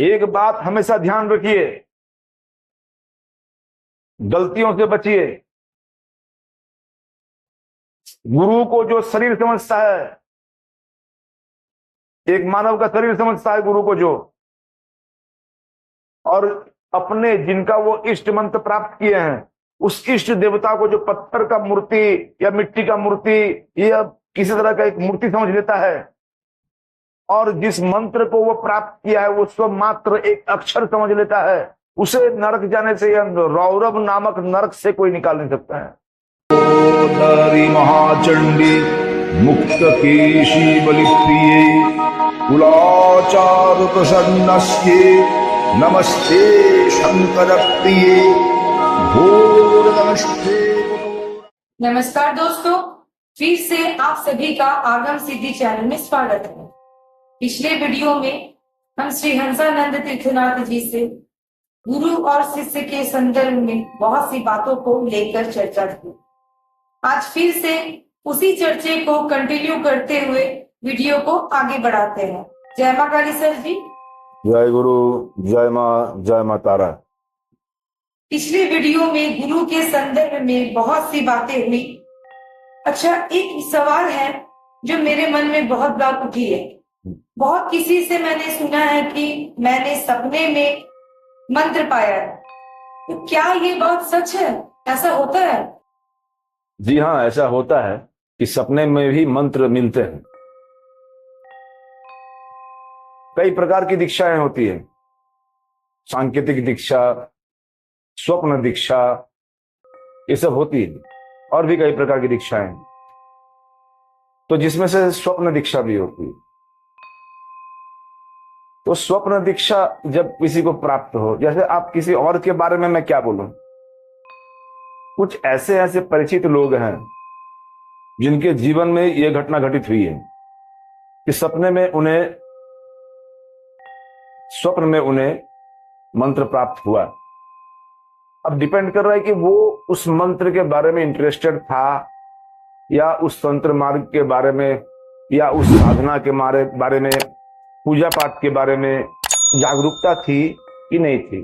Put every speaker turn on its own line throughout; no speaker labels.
एक बात हमेशा ध्यान रखिए, गलतियों से बचिए। गुरु को जो शरीर समझता है, एक मानव का शरीर समझता है गुरु को जो, और अपने जिनका वो इष्ट मंत्र प्राप्त किए हैं उस इष्ट देवता को जो पत्थर का मूर्ति या मिट्टी का मूर्ति या किसी तरह का एक मूर्ति समझ लेता है, और जिस मंत्र को वो प्राप्त किया है वो स्व मात्र एक अक्षर समझ लेता है, उसे नरक जाने से या रौरव नामक नरक से कोई निकाल नहीं सकता है। धरी महाचंडी मुक्त केशी बलिप्रिये कुलाचार प्रसन्नस्ये नमस्ते शंकर प्रिये घोर नमस्ते।
नमस्कार दोस्तों, फिर से आप सभी का आगम सिद्धि चैनल में स्वागत है। पिछले वीडियो में हम श्री हंसानंद तीर्थनाथ जी से गुरु और शिष्य के संदर्भ में बहुत सी बातों को लेकर चर्चा की। आज फिर से उसी चर्चे को कंटिन्यू करते हुए वीडियो को आगे बढ़ाते हैं। जय मां काली सर जी।
जय गुरु, जय मां तारा।
पिछले वीडियो में गुरु के संदर्भ में बहुत सी बातें हुई। अच्छा, एक सवाल है जो मेरे मन में बहुत बार उठी है। बहुत किसी से मैंने सुना है कि मैंने सपने में मंत्र पाया है, तो क्या ये बात सच है? ऐसा होता है?
जी हाँ, ऐसा होता है कि सपने में भी मंत्र मिलते हैं। कई प्रकार की दीक्षाएं होती है, सांकेतिक दीक्षा, स्वप्न दीक्षा, ये सब होती है, और भी कई प्रकार की दीक्षाएं। तो जिसमें से स्वप्न दीक्षा भी होती है। तो स्वप्न दीक्षा जब किसी को प्राप्त हो, जैसे आप किसी और के बारे में मैं क्या बोलूं, कुछ ऐसे परिचित लोग हैं जिनके जीवन में यह घटना घटित हुई है कि स्वप्न में उन्हें मंत्र प्राप्त हुआ। अब डिपेंड कर रहा है कि वो उस मंत्र के बारे में इंटरेस्टेड था, या उस तंत्र मार्ग के बारे में, या उस साधना के बारे में, पूजा पाठ के बारे में जागरूकता थी कि नहीं थी।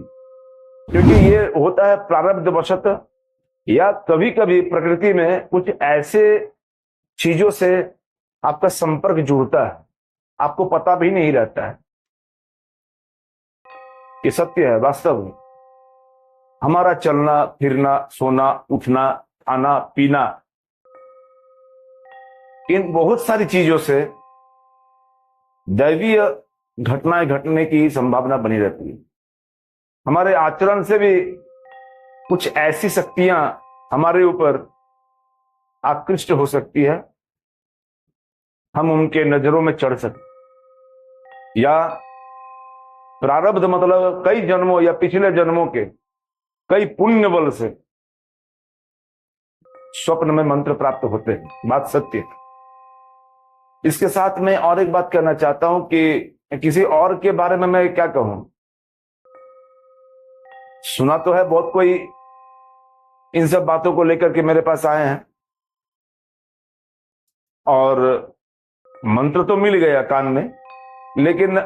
क्योंकि ये होता है प्रारब्ध वशत, या कभी कभी प्रकृति में कुछ ऐसे चीजों से आपका संपर्क जुड़ता है, आपको पता भी नहीं रहता है। ये सत्य है, वास्तव में। हमारा चलना फिरना, सोना उठना, खाना पीना, इन बहुत सारी चीजों से दैवीय घटनाएं घटने की संभावना बनी रहती है। हमारे आचरण से भी कुछ ऐसी शक्तियां हमारे ऊपर आकृष्ट हो सकती है, हम उनके नजरों में चढ़ सकते, या प्रारब्ध मतलब कई जन्मों या पिछले जन्मों के कई पुण्य बल से स्वप्न में मंत्र प्राप्त होते हैं। बात सत्य है। इसके साथ मैं और एक बात कहना चाहता हूं कि किसी और के बारे में मैं क्या कहूं। सुना तो है बहुत कोई इन सब बातों को लेकर के मेरे पास आए हैं, और मंत्र तो मिल गया कान में, लेकिन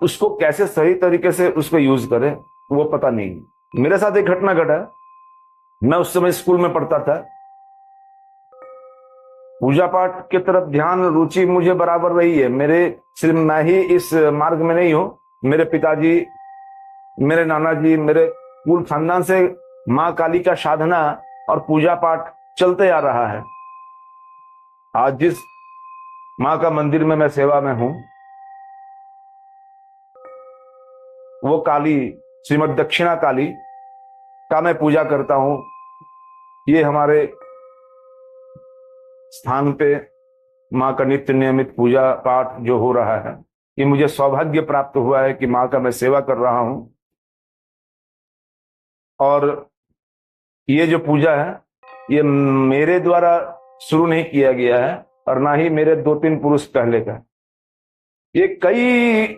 उसको कैसे सही तरीके से उसको यूज करें वो पता नहीं। मेरे साथ एक घटना घटा। मैं उस समय स्कूल में पढ़ता था। पूजा पाठ की तरफ ध्यान रुचि मुझे बराबर रही है। मेरे सिर्फ मैं ही इस मार्ग में नहीं हूं, मेरे पिताजी, मेरे नाना जी, मेरे पूर्ण खानदान से मां काली का साधना और पूजा पाठ चलते आ रहा है। आज जिस मां का मंदिर में मैं सेवा में हूं, वो काली श्रीमद दक्षिणा काली का मैं पूजा करता हूं। ये हमारे स्थान पे मां का नित्य नियमित पूजा पाठ जो हो रहा है, ये मुझे सौभाग्य प्राप्त हुआ है कि मां का मैं सेवा कर रहा हूं। और ये जो पूजा है ये मेरे द्वारा शुरू नहीं किया गया है, और ना ही मेरे 2-3 पुरुष पहले का। ये कई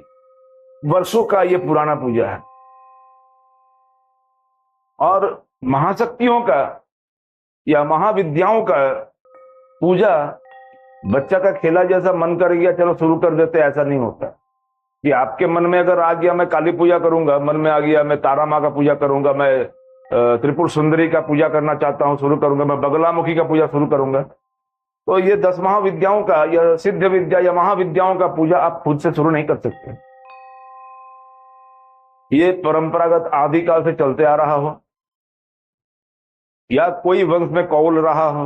वर्षों का ये पुराना पूजा है, और महाशक्तियों का या महाविद्याओं का पूजा बच्चा का खेला जैसा मन कर गया चलो शुरू कर देते, ऐसा नहीं होता। कि आपके मन में अगर आ गया मैं काली पूजा करूंगा, मन में आ गया मैं तारा माँ का पूजा करूंगा, मैं त्रिपुर सुंदरी का पूजा करना चाहता हूं, शुरू करूंगा, मैं बगलामुखी का पूजा शुरू करूंगा, तो ये 10 महाविद्याओं का या सिद्ध विद्या या महाविद्याओं का पूजा आप खुद से शुरू नहीं कर सकते। ये परंपरागत आदिकाल से चलते आ रहा हो या कोई वंश में कौल रहा हो,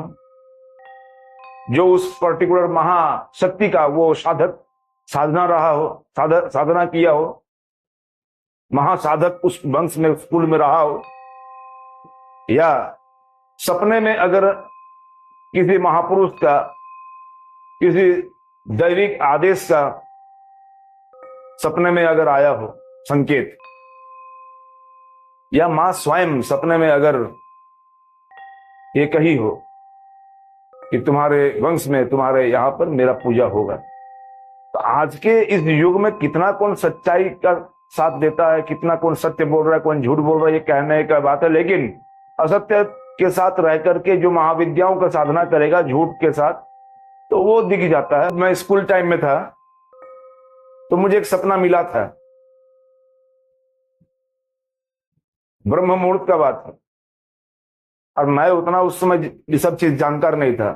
जो उस पर्टिकुलर महाशक्ति का वो साधक साधना रहा हो, साधना किया हो, महासाधक उस वंश में स्कूल में रहा हो, या सपने में अगर किसी महापुरुष का, किसी दैविक आदेश का सपने में अगर आया हो संकेत, या मां स्वयं सपने में अगर ये कही हो कि तुम्हारे वंश में, तुम्हारे यहां पर मेरा पूजा होगा, तो आज के इस युग में कितना कौन सच्चाई का साथ देता है, कितना कौन सत्य बोल रहा है, कौन झूठ बोल रहा है, ये कहने का बात है। लेकिन असत्य के साथ रह करके जो महाविद्याओं का साधना करेगा झूठ के साथ, तो वो दिख जाता है। मैं स्कूल टाइम में था तो मुझे एक सपना मिला था, ब्रह्म मुहूर्त का बात है, और मैं उतना उस समय ये सब चीज जानकार नहीं था,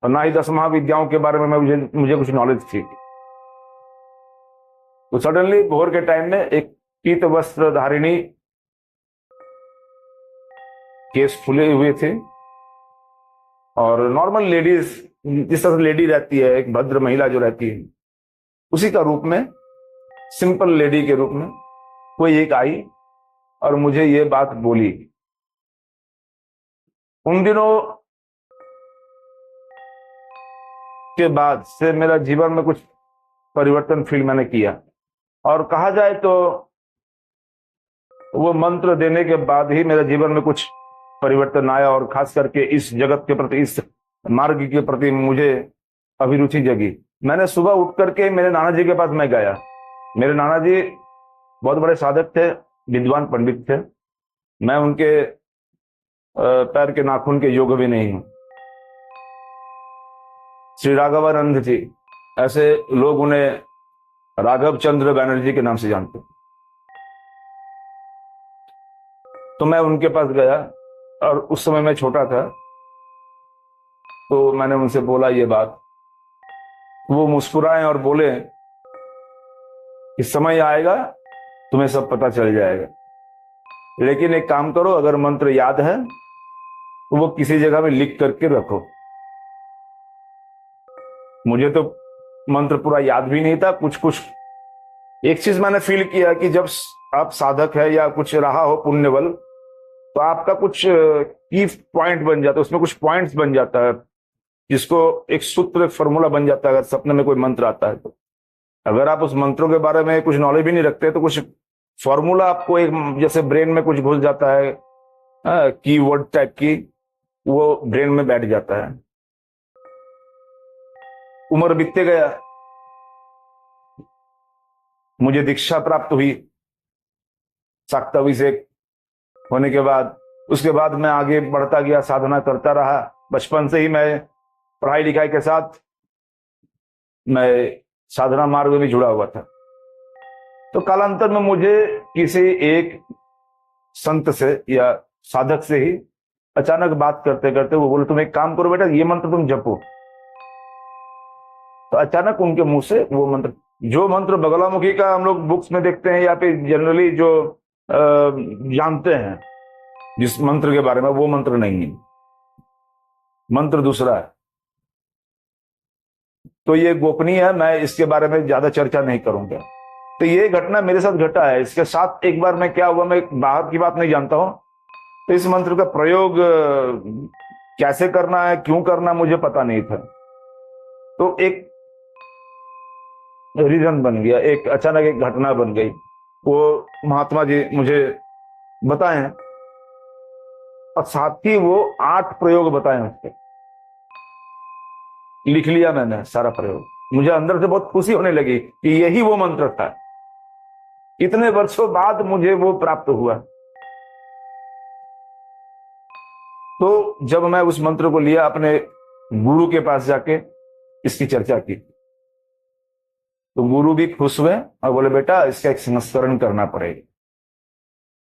और ना ही 10 महाविद्याओं के बारे में मुझे कुछ नॉलेज थी। तो सडनली भोर के टाइम में एक पीत वस्त्र धारिणी, केस फुले हुए थे, और नॉर्मल लेडीज जिस तरह से लेडी रहती है, एक भद्र महिला जो रहती है, उसी का रूप में, सिंपल लेडी के रूप में कोई एक आई और मुझे ये बात बोली। उन दिनों के बाद से मेरा जीवन में कुछ परिवर्तन फील मैंने किया, और कहा जाए तो वो मंत्र देने के बाद ही मेरे जीवन में कुछ परिवर्तन आया, और खास करके इस जगत के प्रति, इस मार्ग के प्रति मुझे अभिरुचि जगी। मैंने सुबह उठ करके मेरे नाना जी के पास मैं गया। मेरे नाना जी बहुत बड़े साधक थे, विद्वान पंडित थे। मैं उनके पैर के नाखून के योग्य भी नहीं हूं। श्री राघवानंद जी, ऐसे लोग उन्हें राघव चंद्र बैनर्जी के नाम से जानते। तो मैं उनके पास गया, और उस समय मैं छोटा था, तो मैंने उनसे बोला ये बात। वो मुस्कुराए और बोले कि समय आएगा तुम्हें सब पता चल जाएगा, लेकिन एक काम करो, अगर मंत्र याद है तो वो किसी जगह में लिख करके रखो। मुझे तो मंत्र पूरा याद भी नहीं था, कुछ कुछ एक चीज मैंने फील किया कि जब आप साधक है या कुछ रहा हो पुण्य बल, तो आपका कुछ की पॉइंट बन जाता है, उसमें कुछ पॉइंट्स बन जाता है, जिसको एक सूत्र, एक फॉर्मूला बन जाता है। अगर सपने में कोई मंत्र आता है तो अगर आप उस मंत्रों के बारे में कुछ नॉलेज भी नहीं रखते तो कुछ फॉर्मूला आपको एक जैसे ब्रेन में कुछ घुस जाता है, की वर्ड टाइप की, वो ब्रेन में बैठ जाता है। उम्र बीतते गया, मुझे दीक्षा प्राप्त हुई शाक्ताभिषेक होने के बाद। उसके बाद मैं आगे बढ़ता गया, साधना करता रहा। बचपन से ही मैं पढ़ाई लिखाई के साथ मैं साधना मार्ग में जुड़ा हुआ था। तो कालांतर में मुझे किसी एक संत से या साधक से ही अचानक बात करते करते वो बोले, तुम एक काम करो बेटा, ये मंत्र तुम जपो। तो अचानक उनके मुंह से वो मंत्र, जो मंत्र बगलामुखी का हम लोग बुक्स में देखते हैं या फिर जनरली जो जानते हैं जिस मंत्र के बारे में, वो मंत्र नहीं है, मंत्र दूसरा है। तो ये गोपनीय है, मैं इसके बारे में ज्यादा चर्चा नहीं करूंगा। तो ये घटना मेरे साथ घटा है। इसके साथ एक बार मैं क्या हुआ, मैं बाहर की बात नहीं जानता हूं, तो इस मंत्र का प्रयोग कैसे करना है, क्यों करना, मुझे पता नहीं था। तो एक रीजन बन गया, एक अचानक एक घटना बन गई। वो महात्मा जी मुझे बताएं, और साथ ही वो 8 प्रयोग बताए उसके। लिख लिया मैंने सारा प्रयोग। मुझे अंदर से बहुत खुशी होने लगी कि यही वो मंत्र था। इतने वर्षों बाद मुझे वो प्राप्त हुआ। तो जब मैं उस मंत्र को लिया, अपने गुरु के पास जाके इसकी चर्चा की, तो गुरु भी खुश हुए और बोले बेटा इसका एक संस्करण करना पड़ेगा।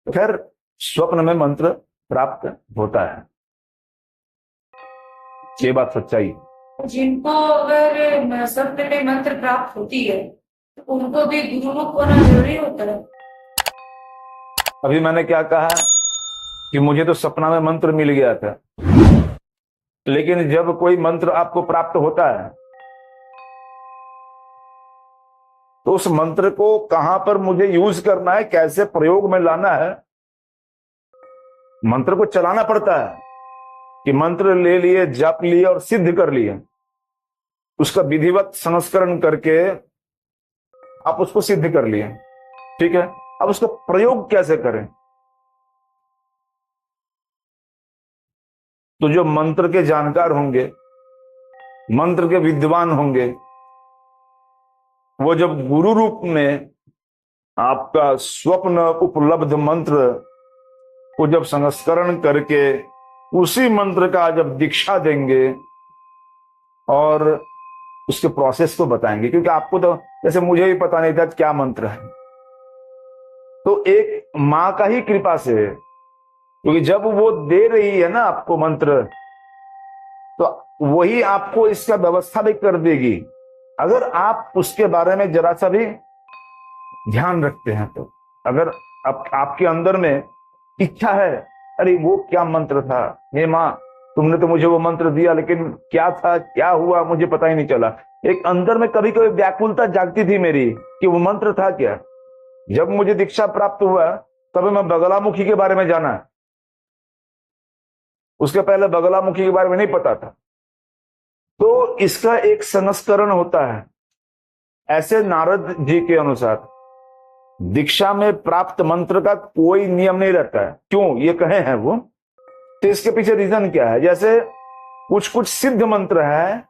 तो फिर स्वप्न में मंत्र प्राप्त होता है, ये बात सच्चाई है।
जिनको अगर स्वप्न में मंत्र प्राप्त होती है तो उनको भी गुरुमुख होना जरूरी होता है।
अभी मैंने क्या कहा कि मुझे तो सपना में मंत्र मिल गया था, लेकिन जब कोई मंत्र आपको प्राप्त होता है तो उस मंत्र को कहां पर मुझे यूज करना है, कैसे प्रयोग में लाना है, मंत्र को चलाना पड़ता है। कि मंत्र ले लिए, जप लिए और सिद्ध कर लिए, उसका विधिवत संस्करण करके आप उसको सिद्ध कर लिए, ठीक है। अब उसका प्रयोग कैसे करें? तो जो मंत्र के जानकार होंगे, मंत्र के विद्वान होंगे, वो जब गुरु रूप में आपका स्वप्न उपलब्ध मंत्र को जब संस्करण करके उसी मंत्र का जब दीक्षा देंगे और उसके प्रोसेस को बताएंगे, क्योंकि आपको तो जैसे मुझे भी पता नहीं था क्या मंत्र है, तो एक मां का ही कृपा से, क्योंकि जब वो दे रही है ना आपको मंत्र, तो वही आपको इसका व्यवस्था भी कर देगी, अगर आप उसके बारे में जरा सा भी ध्यान रखते हैं तो। अगर आपके अंदर में इच्छा है, अरे वो क्या मंत्र था, हे माँ तुमने तो मुझे वो मंत्र दिया, लेकिन क्या था, क्या हुआ, मुझे पता ही नहीं चला। एक अंदर में कभी कभी व्याकुलता जागती थी मेरी कि वो मंत्र था क्या। जब मुझे दीक्षा प्राप्त हुआ तब मैं बगलामुखी के बारे में जाना, उसके पहले बगलामुखी के बारे में नहीं पता था। तो इसका एक संस्करण होता है। ऐसे नारद जी के अनुसार दीक्षा में प्राप्त मंत्र का कोई नियम नहीं रहता है। क्यों ये कहे हैं वो, तो इसके पीछे रीजन क्या है। जैसे कुछ कुछ सिद्ध मंत्र है,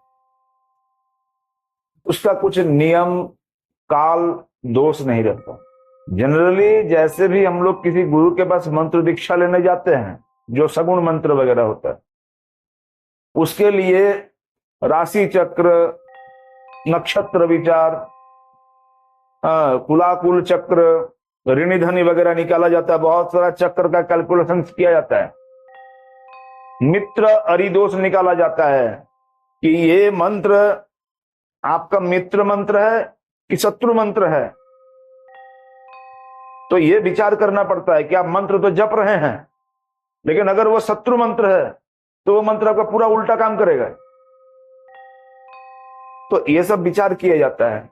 उसका कुछ नियम काल दोष नहीं रहता। जनरली जैसे भी हम लोग किसी गुरु के पास मंत्र दीक्षा लेने जाते हैं, जो सगुण मंत्र वगैरह होता है, उसके लिए राशि चक्र, नक्षत्र विचार, कुलाकुल चक्र, ऋणी धनी वगैरह निकाला जाता है। बहुत सारा चक्र का कैलकुलेशन किया जाता है। मित्र अरिदोष निकाला जाता है कि ये मंत्र आपका मित्र मंत्र है कि शत्रु मंत्र है। तो ये विचार करना पड़ता है कि आप मंत्र तो जप रहे हैं, लेकिन अगर वो शत्रु मंत्र है तो वो मंत्र आपका पूरा उल्टा काम करेगा। तो ये सब विचार किया जाता है।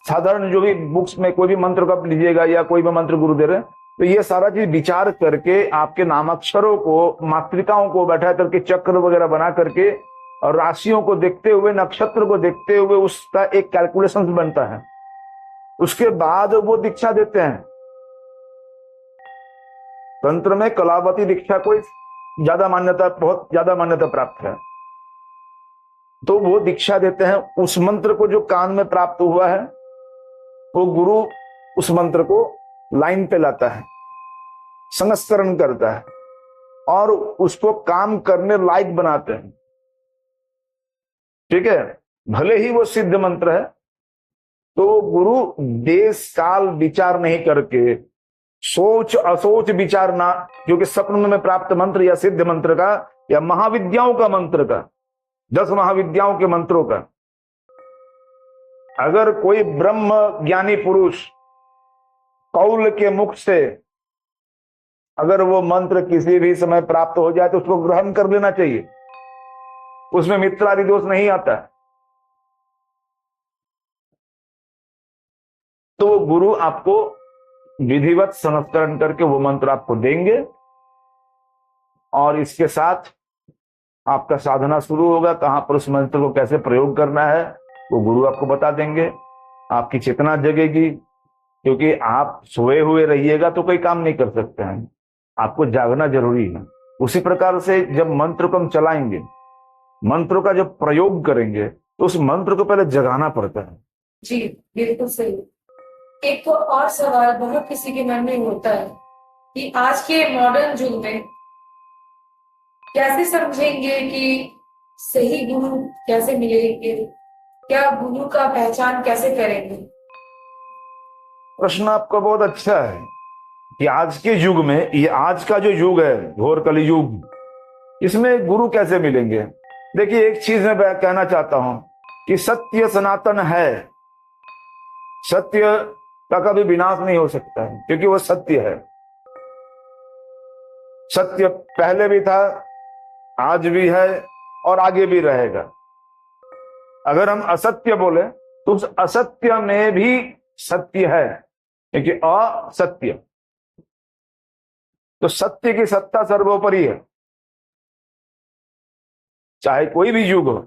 साधारण जो भी बुक्स में कोई भी मंत्र का लीजिएगा या कोई भी मंत्र गुरु दे रहे, तो ये सारा चीज विचार करके आपके नामाक्षरों को, मात्रिकाओं को बैठा करके चक्र वगैरह बना करके और राशियों को देखते हुए, नक्षत्र को देखते हुए उसका एक कैलकुलेशन बनता है। उसके बाद वो दीक्षा देते हैं। तंत्र में कलावती दीक्षा को ज्यादा मान्यता, बहुत ज्यादा मान्यता प्राप्त है। तो वो दीक्षा देते हैं। उस मंत्र को जो कान में प्राप्त हुआ है, वो गुरु उस मंत्र को लाइन पे लाता है, संस्करण करता है और उसको काम करने लायक बनाते हैं। ठीक है, भले ही वो सिद्ध मंत्र है, तो गुरु देश काल विचार नहीं करके, सोच असोच विचार ना, क्योंकि स्वप्न में प्राप्त मंत्र या सिद्ध मंत्र का या महाविद्याओं का मंत्र का, 10 महाविद्याओं के मंत्रों का, अगर कोई ब्रह्म ज्ञानी पुरुष कौल के मुख से अगर वो मंत्र किसी भी समय प्राप्त हो जाए तो उसको ग्रहण कर लेना चाहिए। उसमें मित्रादि दोष नहीं आता। तो वो गुरु आपको विधिवत संस्करण करके वो मंत्र आपको देंगे और इसके साथ आपका साधना शुरू होगा। कहां पर उस मंत्र को कैसे प्रयोग करना है वो गुरु आपको बता देंगे। आपकी चेतना जगेगी, क्योंकि आप सोए हुए रहिएगा तो कोई काम नहीं कर सकते हैं, आपको जागना जरूरी है। उसी प्रकार से जब मंत्र को हम चलाएंगे, मंत्रों का जब प्रयोग करेंगे, तो उस मंत्र को पहले जगाना पड़ता है।
जी बिल्कुल सही। एक तो और सवाल बहुत किसी के मन में होता है कि आज के मॉडर्न युग में कैसे समझेंगे कि सही गुरु कैसे मिलेंगे, क्या गुरु का पहचान कैसे करेंगे।
प्रश्न आपका बहुत अच्छा है कि आज के युग में, ये आज का जो युग है घोर कली युग, इसमें गुरु कैसे मिलेंगे। देखिए, एक चीज मैं कहना चाहता हूं कि सत्य सनातन है, सत्य का कभी विनाश नहीं हो सकता है, क्योंकि वो सत्य है। सत्य पहले भी था, आज भी है और आगे भी रहेगा। अगर हम असत्य बोले तो उस असत्य में भी सत्य है, क्योंकि असत्य, तो सत्य की सत्ता सर्वोपरि है। चाहे कोई भी युग हो,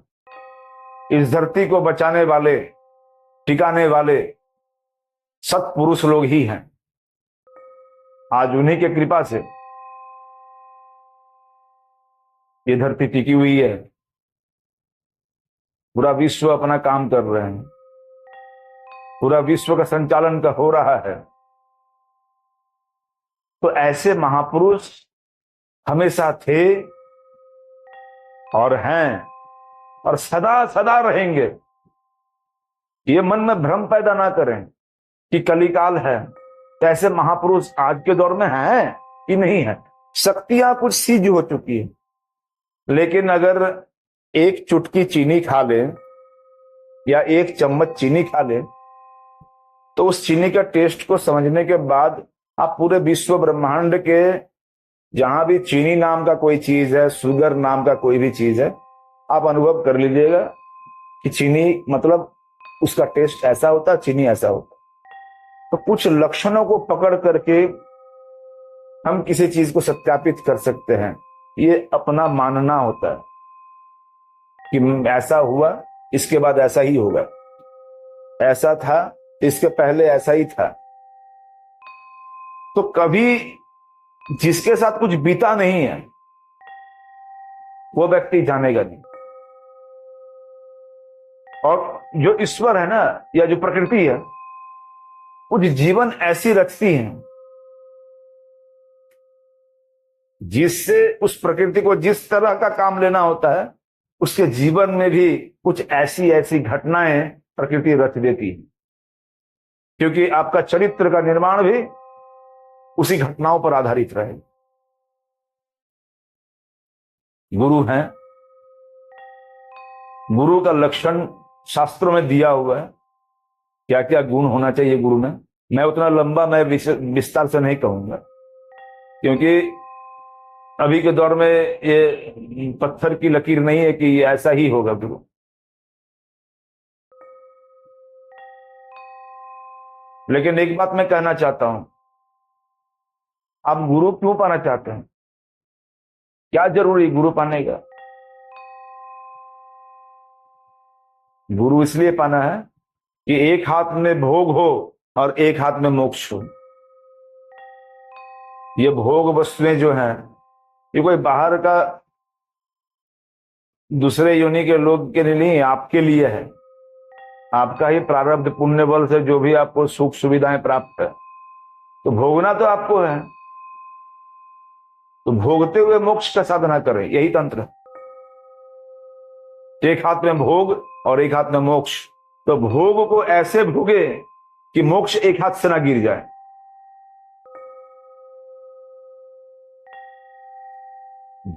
इस धरती को बचाने वाले, टिकाने वाले सत्पुरुष लोग ही हैं। आज उन्हीं के कृपा से ये धरती टिकी हुई है, पूरा विश्व अपना काम कर रहे हैं, पूरा विश्व का संचालन का हो रहा है। तो ऐसे महापुरुष हमेशा थे और हैं और सदा सदा रहेंगे। ये मन में भ्रम पैदा ना करें कि कलिकाल है, तो ऐसे महापुरुष आज के दौर में हैं कि नहीं है। शक्तियां कुछ सीज हो चुकी है, लेकिन अगर एक चुटकी चीनी खा ले या एक चम्मच चीनी खा ले, तो उस चीनी का टेस्ट को समझने के बाद आप पूरे विश्व ब्रह्मांड के जहां भी चीनी नाम का कोई चीज है, शुगर नाम का कोई भी चीज है, आप अनुभव कर लीजिएगा कि चीनी मतलब उसका टेस्ट ऐसा होता है, चीनी ऐसा होता है। तो कुछ लक्षणों को पकड़ करके हम किसी चीज को सत्यापित कर सकते हैं। ये अपना मानना होता है कि ऐसा हुआ, इसके बाद ऐसा ही होगा, ऐसा था, इसके पहले ऐसा ही था। तो कभी जिसके साथ कुछ बीता नहीं है वो व्यक्ति जानेगा नहीं। और जो ईश्वर है ना, या जो प्रकृति है, कुछ जीवन ऐसी रचती है जिससे उस प्रकृति को जिस तरह का काम लेना होता है, उसके जीवन में भी कुछ ऐसी ऐसी घटनाएं प्रकृति रच देती है, क्योंकि आपका चरित्र का निर्माण भी उसी घटनाओं पर आधारित रहे। गुरु हैं, गुरु का लक्षण शास्त्रों में दिया हुआ है, क्या क्या गुण होना चाहिए गुरु में। मैं उतना लंबा मैं विस्तार से नहीं कहूंगा, क्योंकि अभी के दौर में ये पत्थर की लकीर नहीं है कि ऐसा ही होगा गुरु। लेकिन एक बात मैं कहना चाहता हूं, आप गुरु क्यों पाना चाहते हैं, क्या जरूरी गुरु पाने का। गुरु इसलिए पाना है कि एक हाथ में भोग हो और एक हाथ में मोक्ष हो। ये भोग वस्तुएं जो हैं, ये कोई बाहर का दूसरे योनि के लोग के लिए नहीं, आपके लिए है। आपका ही प्रारब्ध पुण्य बल से जो भी आपको सुख सुविधाएं प्राप्त है, तो भोगना तो आपको है। तो भोगते हुए मोक्ष का साधना करें, यही तंत्र है। एक हाथ में भोग और एक हाथ में मोक्ष। तो भोग को ऐसे भोगे कि मोक्ष एक हाथ से ना गिर जाए।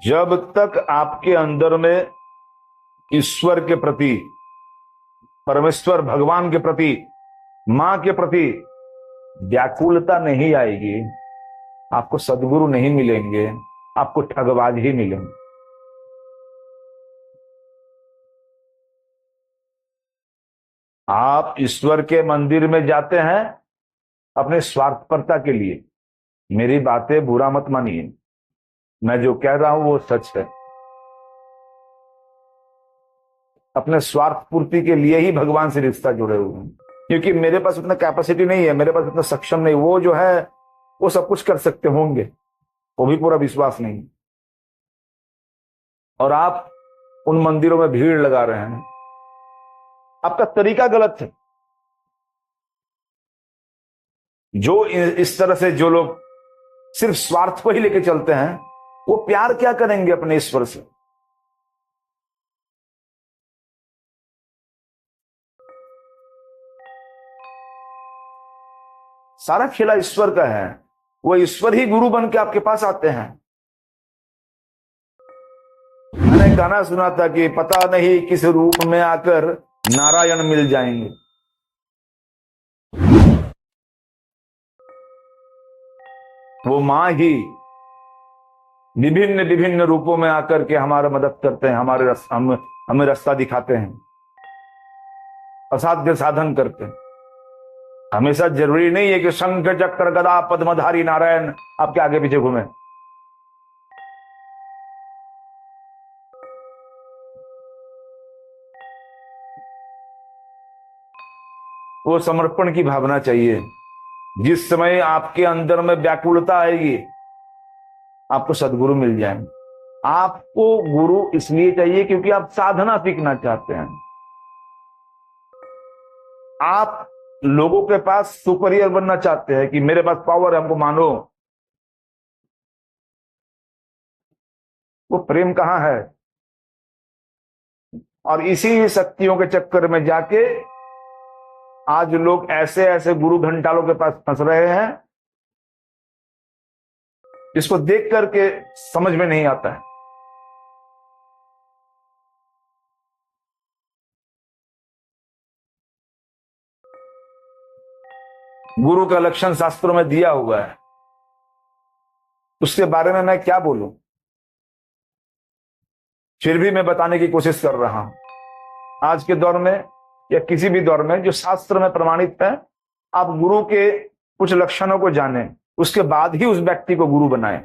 जब तक आपके अंदर में ईश्वर के प्रति, परमेश्वर भगवान के प्रति, मां के प्रति व्याकुलता नहीं आएगी, आपको सदगुरु नहीं मिलेंगे, आपको ठगबाज ही मिलेंगे। आप ईश्वर के मंदिर में जाते हैं अपने स्वार्थपरता के लिए। मेरी बातें बुरा मत मानिए, मैं जो कह रहा हूं वो सच है। अपने स्वार्थ पूर्ति के लिए ही भगवान से रिश्ता जुड़े हुए हैं, क्योंकि मेरे पास उतना कैपेसिटी नहीं है, मेरे पास उतना सक्षम नहीं। वो जो है वो सब कुछ कर सकते होंगे, वो भी पूरा विश्वास नहीं। और आप उन मंदिरों में भीड़ लगा रहे हैं, आपका तरीका गलत है। जो इस तरह से जो लोग सिर्फ स्वार्थ को ही लेके चलते हैं, वो प्यार क्या करेंगे अपने ईश्वर से। सारा खेला ईश्वर का है। वो ईश्वर ही गुरु बन के आपके पास आते हैं। मैंने गाना सुना था कि पता नहीं किस रूप में आकर नारायण मिल जाएंगे। वो मां ही विभिन्न विभिन्न रूपों में आकर के हमारा मदद करते हैं, हमें रास्ता दिखाते हैं, असाध्य साधन करते हैं। हमेशा जरूरी नहीं है कि शंख चक्र गदा पद्मधारी नारायण आपके आगे पीछे घूमे। वो समर्पण की भावना चाहिए। जिस समय आपके अंदर में व्याकुलता आएगी, आपको सदगुरु मिल जाएंगे। आपको गुरु इसलिए चाहिए क्योंकि आप साधना सीखना चाहते हैं। आप लोगों के पास सुपीरियर बनना चाहते हैं कि मेरे पास पावर है, हमको मानो। वो प्रेम कहां है? और इसी शक्तियों के चक्कर में जाके आज लोग ऐसे ऐसे गुरु घंटालों के पास फंस रहे हैं जिसको देख करके समझ में नहीं आता है। गुरु का लक्षण शास्त्रों में दिया हुआ है, उसके बारे में मैं क्या बोलूं? फिर भी मैं बताने की कोशिश कर रहा हूं। आज के दौर में या किसी भी दौर में जो शास्त्र में प्रमाणित है, आप गुरु के कुछ लक्षणों को जानें, उसके बाद ही उस व्यक्ति को गुरु बनाएं।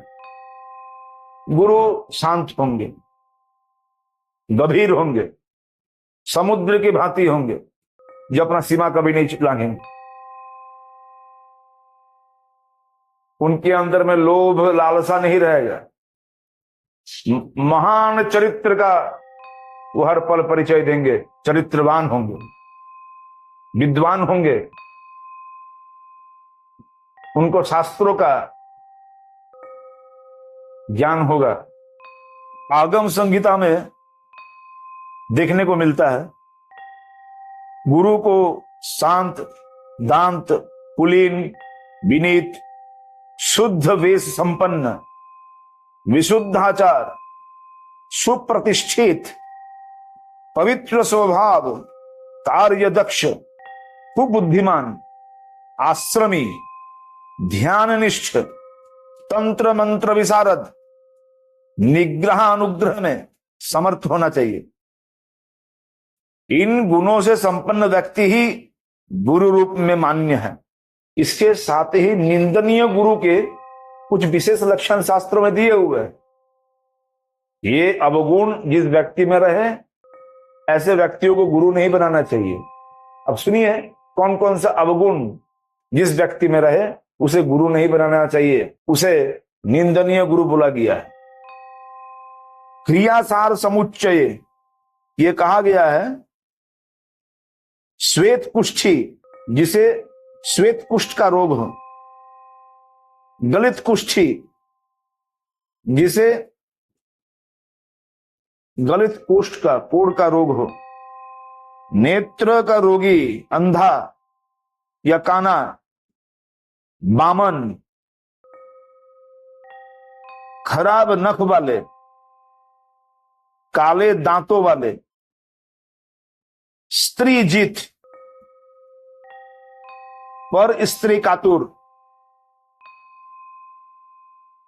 गुरु शांत होंगे, गंभीर होंगे, समुद्र की भांति होंगे, जो अपना सीमा कभी नहीं लांघेंगे। उनके अंदर में लोभ लालसा नहीं रहेगा। महान चरित्र का वो हर पल परिचय देंगे। चरित्रवान होंगे, विद्वान होंगे, उनको शास्त्रों का ज्ञान होगा। आगम संहिता में देखने को मिलता है, गुरु को शांत, दांत, कुलीन, विनीत, शुद्ध वेश संपन्न, विशुद्धाचार, सुप्रतिष्ठित, पवित्र स्वभाव, कार्यदक्ष, कुबुद्धिमान, आश्रमी, ध्याननिष्ठ, तंत्र मंत्र विशारद, निग्रह अनुग्रह में समर्थ होना चाहिए। इन गुणों से संपन्न व्यक्ति ही गुरु रूप में मान्य है। इसके साथ ही निंदनीय गुरु के कुछ विशेष लक्षण शास्त्रों में दिए हुए हैं। ये अवगुण जिस व्यक्ति में रहे, ऐसे व्यक्तियों को गुरु नहीं बनाना चाहिए। अब सुनिए, कौन कौन सा अवगुण जिस व्यक्ति में रहे उसे गुरु नहीं बनाना चाहिए, उसे निंदनीय गुरु बोला गया है। क्रियासार समुच्चय, ये कहा गया है। श्वेत कुष्ठी, जिसे श्वेत कुष्ठ का रोग हो, गलित कुष्ठी, जिसे गलित कोष्ठ का, कोढ़ का रोग हो, नेत्र का रोगी, अंधा या काना, बामन, खराब नख वाले, काले दांतों वाले, स्त्री जित, पर स्त्री कातुर,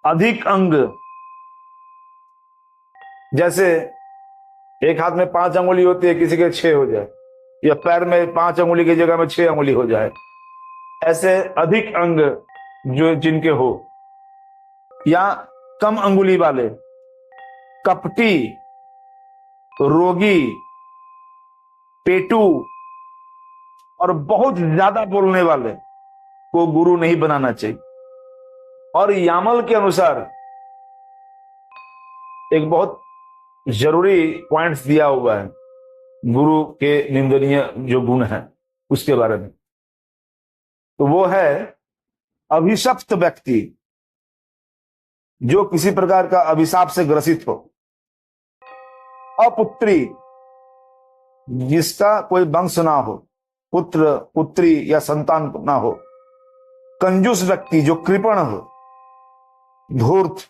अधिक अंग, जैसे एक हाथ में 5 अंगुली होती है, किसी के 6 हो जाए, या पैर में 5 अंगुली की जगह में 6 अंगुली हो जाए, ऐसे अधिक अंग जो जिनके हो, या कम अंगुली वाले, कपटी, रोगी, पेटू और बहुत ज्यादा बोलने वाले को गुरु नहीं बनाना चाहिए। और यामल के अनुसार एक बहुत जरूरी पॉइंट्स दिया हुआ है गुरु के निंदनीय जो गुण है उसके बारे में। तो वो है अभिशप्त व्यक्ति, जो किसी प्रकार का अभिशाप से ग्रसित हो, अपुत्री, जिसका कोई वंश ना हो, पुत्र पुत्री या संतान ना हो, कंजूस व्यक्ति जो कृपण हो, धूर्त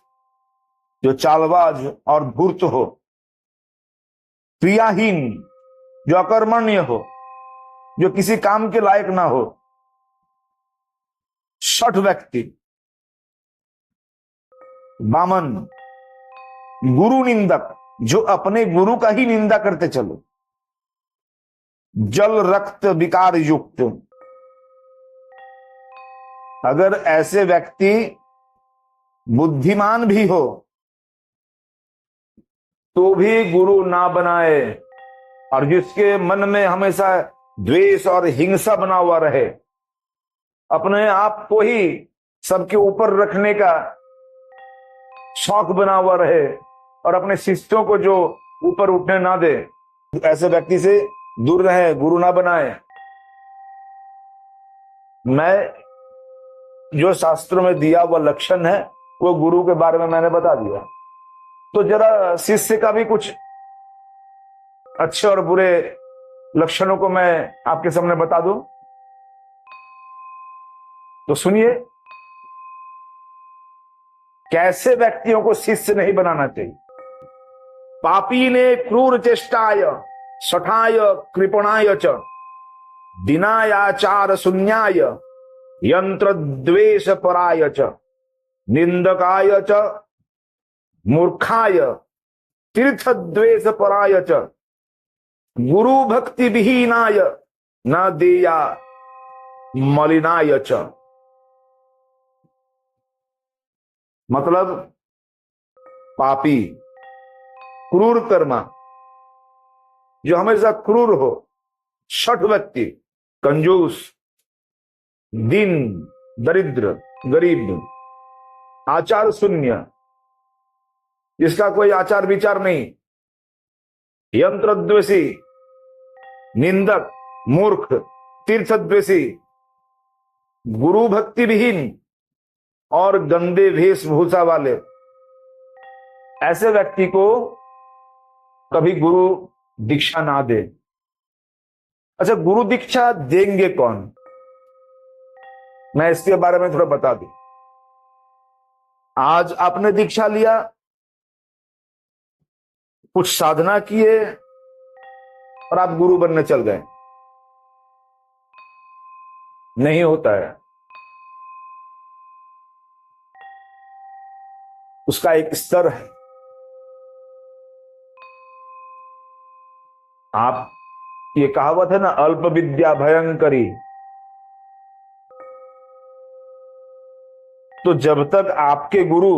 जो चालबाज और धूर्त हो, क्रियाहीन जो अकर्मण्य हो, जो किसी काम के लायक ना हो, शठ व्यक्ति, वामन, गुरु निंदक जो अपने गुरु का ही निंदा करते चलो, जल रक्त विकार युक्त। अगर ऐसे व्यक्ति बुद्धिमान भी हो तो भी गुरु ना बनाए, और जिसके मन में हमेशा द्वेष और हिंसा बना हुआ रहे, अपने आप को ही सबके ऊपर रखने का शौक बना हुआ रहे और अपने शिष्यों को जो ऊपर उठने ना दे, ऐसे व्यक्ति से दूर रहे, गुरु ना बनाए। मैं जो शास्त्रों में दिया हुआ लक्षण है वो गुरु के बारे में मैंने बता दिया। तो जरा शिष्य का भी कुछ अच्छे और बुरे लक्षणों को मैं आपके सामने बता दूं, तो सुनिए। कैसे व्यक्तियों को शिष्य नहीं बनाना चाहिए। पापी ने क्रूर चेष्टाय शठाय कृपणाय च दिनायाचार शून्याय यंत्र द्वेष पराय च निंदकाय च मूर्खाय तीर्थ द्वेष पराय च गुरु भक्ति विहीनाय न देया मलिनाय च। मतलब पापी, क्रूर कर्मा, जो हमेशा क्रूर हो, शठ व्यक्ति, कंजूस, दीन, दरिद्र, गरीब, आचार शून्य, जिसका कोई आचार विचार नहीं, यंत्रद्वेषी, निंदक, मूर्ख, तीर्थद्वेषी, गुरु भक्ति विहीन और गंदे वेशभूषा वाले, ऐसे व्यक्ति को कभी गुरु दीक्षा ना दे। अच्छा, गुरु दीक्षा देंगे कौन, मैं इसके बारे में थोड़ा बता दूं। आज आपने दीक्षा लिया, कुछ साधना किए और आप गुरु बनने चल गए, नहीं होता है। उसका एक स्तर है। आप, ये कहावत है ना, अल्प विद्या भयंकरी। तो जब तक आपके गुरु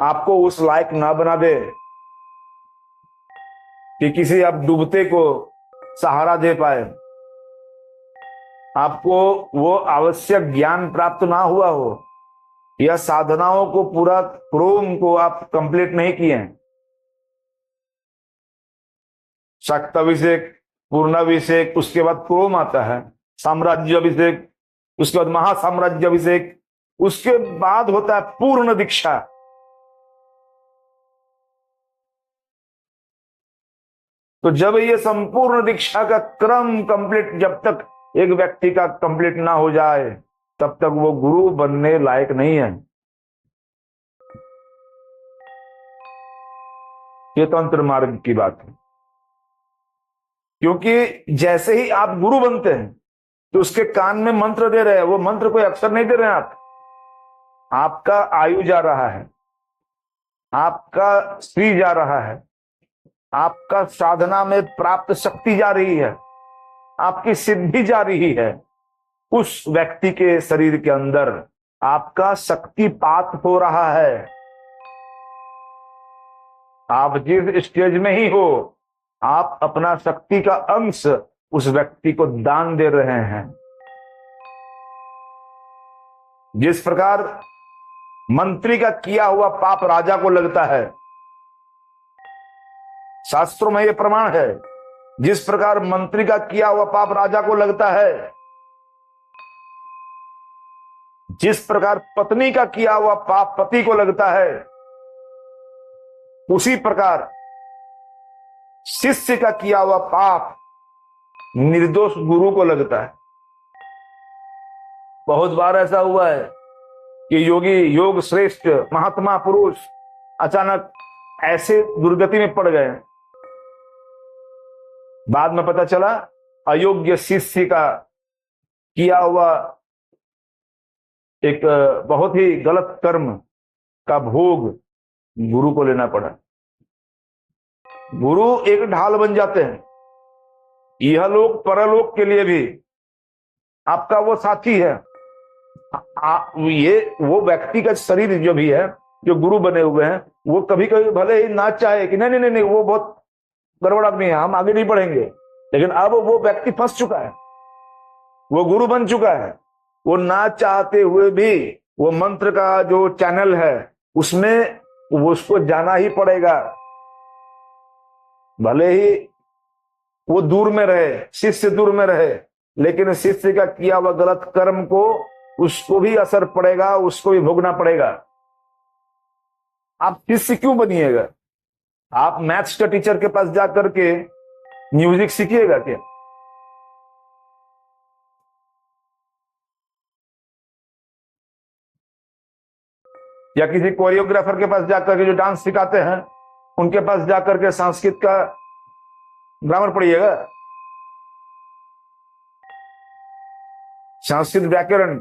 आपको उस लायक ना बना दे कि किसी आप डूबते को सहारा दे पाए, आपको वो आवश्यक ज्ञान प्राप्त ना हुआ हो, या साधनाओं को पूरा क्रोम को आप कंप्लीट नहीं किए हैं, शक्ताभिषेक, पूर्णाभिषेक, उसके बाद क्रोम आता है, साम्राज्य अभिषेक, उसके बाद महासाम्राज्य अभिषेक, उसके बाद होता है पूर्ण दीक्षा। तो जब ये संपूर्ण दीक्षा का क्रम कंप्लीट, जब तक एक व्यक्ति का कंप्लीट ना हो जाए, तब तक वो गुरु बनने लायक नहीं है। ये तंत्र मार्ग की बात है। क्योंकि जैसे ही आप गुरु बनते हैं तो उसके कान में मंत्र दे रहे हैं, वो मंत्र कोई अक्षर नहीं दे रहे हैं आप, आपका आयु जा रहा है, आपका श्री जा रहा है, आपका साधना में प्राप्त शक्ति जा रही है, आपकी सिद्धि जा रही है। उस व्यक्ति के शरीर के अंदर आपका शक्तिपात हो रहा है। आप जिस स्टेज में ही हो, आप अपना शक्ति का अंश उस व्यक्ति को दान दे रहे हैं। जिस प्रकार मंत्री का किया हुआ पाप राजा को लगता है, शास्त्रों में यह प्रमाण है, जिस प्रकार मंत्री का किया हुआ पाप राजा को लगता है, जिस प्रकार पत्नी का किया हुआ पाप पति को लगता है, उसी प्रकार शिष्य का किया हुआ पाप निर्दोष गुरु को लगता है। बहुत बार ऐसा हुआ है कि योगी, योग श्रेष्ठ महात्मा पुरुष अचानक ऐसे दुर्गति में पड़ गए, बाद में पता चला अयोग्य शिष्य का किया हुआ एक बहुत ही गलत कर्म का भोग गुरु को लेना पड़ा। गुरु एक ढाल बन जाते हैं, यह लोक परलोक के लिए भी आपका वो साथी है। ये वो व्यक्तिगत शरीर जो भी है, जो गुरु बने हुए हैं, वो कभी कभी भले ही ना चाहे कि नहीं नहीं नहीं वो बहुत गड़बड़ आदमी है, हम आगे नहीं बढ़ेंगे, लेकिन अब वो व्यक्ति फंस चुका है, वो गुरु बन चुका है, वो ना चाहते हुए भी वो मंत्र का जो चैनल है उसमें वो उसको जाना ही पड़ेगा, भले ही वो दूर में रहे, शिष्य दूर में रहे, लेकिन शिष्य का किया हुआ गलत कर्म को उसको भी असर पड़ेगा, उसको भी भोगना पड़ेगा। आप शिष्य क्यों बनिएगा? आप मैथ्स का टीचर के पास जाकर के म्यूजिक सीखिएगा क्या? या किसी कोरियोग्राफर के पास जाकर के जो डांस सिखाते हैं उनके पास जाकर के संस्कृत का ग्रामर पढ़िएगा, संस्कृत व्याकरण?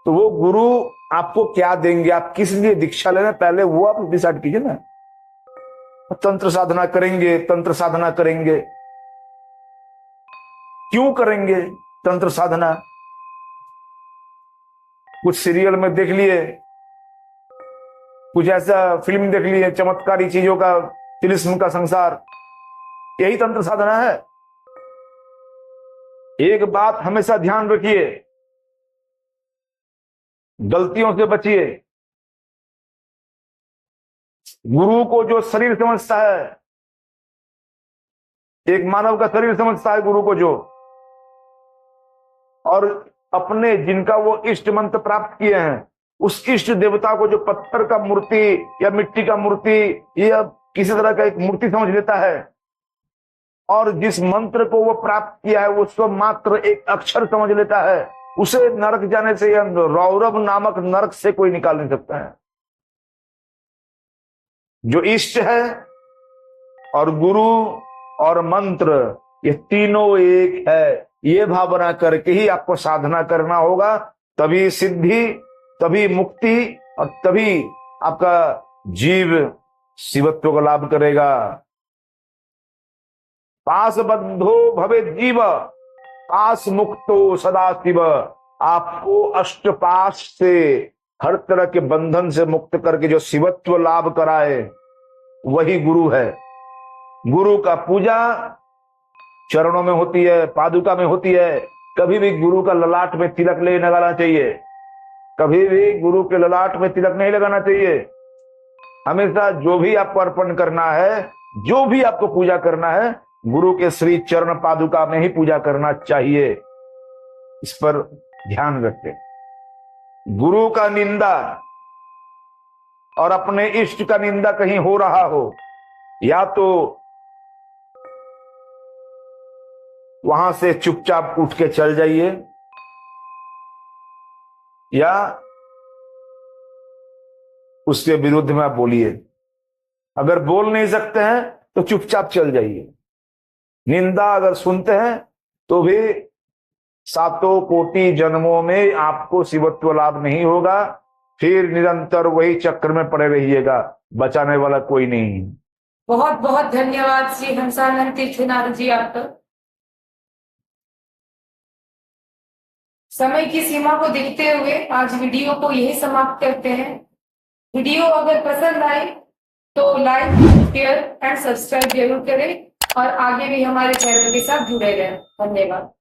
तो वो गुरु आपको क्या देंगे, आप किस लिए दीक्षा ले रहे हैं, पहले वो आप डिसाइड कीजिए ना। तंत्र साधना करेंगे, तंत्र साधना करेंगे, क्यों करेंगे तंत्र साधना? कुछ सीरियल में देख लिए, कुछ ऐसा फिल्म देख लिए, चमत्कारी चीजों का, तिलिस्म का संसार, यही तंत्र साधना है? एक बात हमेशा ध्यान रखिए, गलतियों से बचिए। गुरु को जो शरीर समझता है, एक मानव का शरीर समझता है गुरु को जो, और अपने जिनका वो इष्ट मंत्र प्राप्त किए हैं उस इष्ट देवता को जो पत्थर का मूर्ति या मिट्टी का मूर्ति या किसी तरह का एक मूर्ति समझ लेता है, और जिस मंत्र को वो प्राप्त किया है उसको मात्र एक अक्षर समझ लेता है, उसे नरक जाने से या रौरव नामक नरक से कोई निकाल नहीं सकता है। जो इष्ट है और गुरु और मंत्र ये तीनों एक है, ये भावना करके ही आपको साधना करना होगा, तभी सिद्धि, तभी मुक्ति और तभी आपका जीव शिवत्व का लाभ करेगा। पास बद्धो भवे जीव, पास मुक्तो सदा शिव। आपको अष्टपाश से, हर तरह के बंधन से मुक्त करके जो शिवत्व लाभ कराए वही गुरु है। गुरु का पूजा चरणों में होती है, पादुका में होती है। कभी भी गुरु का ललाट में तिलक नहीं लगाना चाहिए, कभी भी गुरु के ललाट में तिलक नहीं लगाना चाहिए। हमेशा जो भी आपको अर्पण करना है, जो भी आपको पूजा करना है, गुरु के श्री चरण पादुका में ही पूजा करना चाहिए। इस पर ध्यान रखें। गुरु का निंदा और अपने इष्ट का निंदा कहीं हो रहा हो, या तो वहां से चुपचाप उठ के चल जाइए, या उसके विरुद्ध में आप बोलिए। अगर बोल नहीं सकते हैं तो चुपचाप चल जाइए। निंदा अगर सुनते हैं तो भी सातों कोटि जन्मों में आपको शिवत्व लाभ नहीं होगा, फिर निरंतर वही चक्र में पड़े रहिएगा, बचाने वाला कोई नहीं।
बहुत बहुत धन्यवाद श्री हंसानंद तीर्थनाथ जी आपका। समय की सीमा को देखते हुए आज वीडियो को यही समाप्त करते हैं। वीडियो अगर पसंद आए तो लाइक, शेयर एंड सब्सक्राइब जरूर करें और आगे भी हमारे चैनल के साथ जुड़े रहें। धन्यवाद।